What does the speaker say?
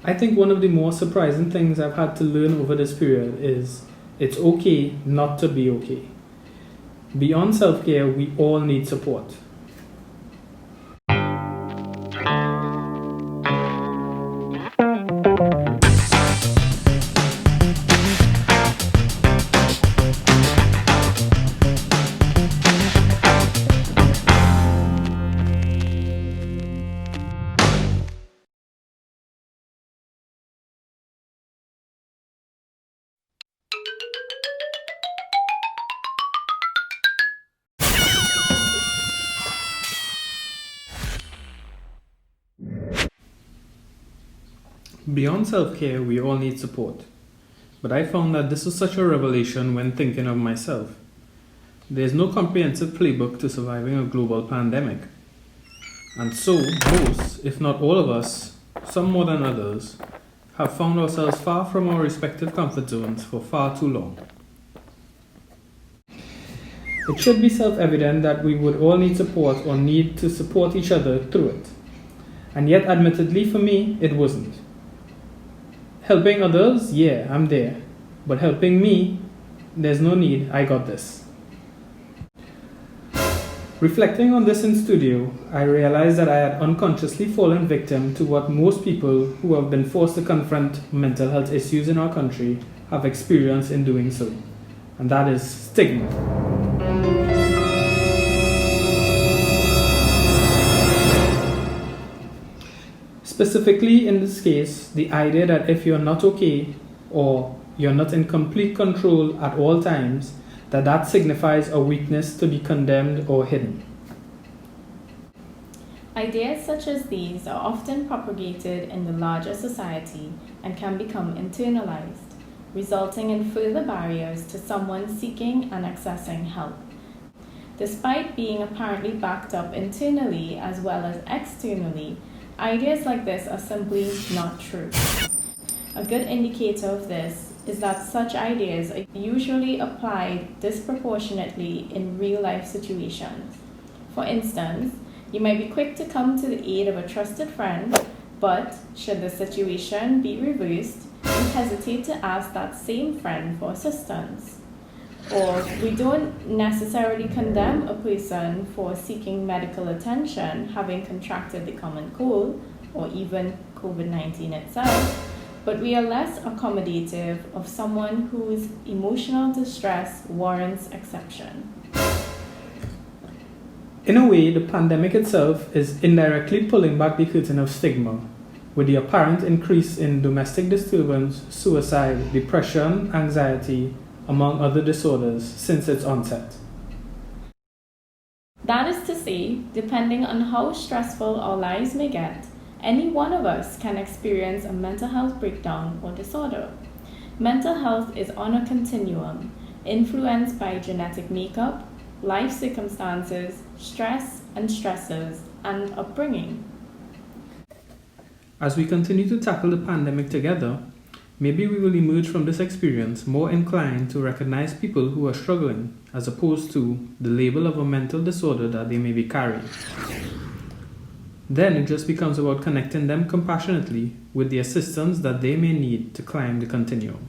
I think one of the more surprising things I've had to learn over this period is it's okay not to be okay. Beyond self care, we all need support. Beyond self care, we all need support. But I found that this was such a revelation when thinking of myself. There's no comprehensive playbook to surviving a global pandemic. And so, most, if not all of us, some more than others, have found ourselves far from our respective comfort zones for far too long. It should be self-evident that we would all need support or need to support each other through it. And yet, admittedly, for me, it wasn't. Helping others, yeah, I'm there. But helping me, there's no need, I got this. Reflecting on this in studio, I realized that I had unconsciously fallen victim to what most people who have been forced to confront mental health issues in our country have experienced in doing so. And that is stigma. Specifically in this case, the idea that if you're not okay or you're not in complete control at all times, that signifies a weakness to be condemned or hidden. Ideas such as these are often propagated in the larger society and can become internalized, resulting in further barriers to someone seeking and accessing help. Despite being apparently backed up internally as well as externally, ideas like this are simply not true. A good indicator of this is that such ideas are usually applied disproportionately in real-life situations. For instance, you might be quick to come to the aid of a trusted friend, but should the situation be reversed, you hesitate to ask that same friend for assistance. Or we don't necessarily condemn a person for seeking medical attention, having contracted the common cold, or even COVID-19 itself, but we are less accommodative of someone whose emotional distress warrants exception. In a way, the pandemic itself is indirectly pulling back the curtain of stigma, with the apparent increase in domestic disturbance, suicide, depression, anxiety, among other disorders since its onset. That is to say, depending on how stressful our lives may get, any one of us can experience a mental health breakdown or disorder. Mental health is on a continuum, influenced by genetic makeup, life circumstances, stress and stressors, and upbringing. As we continue to tackle the pandemic together, maybe we will emerge from this experience more inclined to recognize people who are struggling, as opposed to the label of a mental disorder that they may be carrying. Then it just becomes about connecting them compassionately with the assistance that they may need to climb the continuum.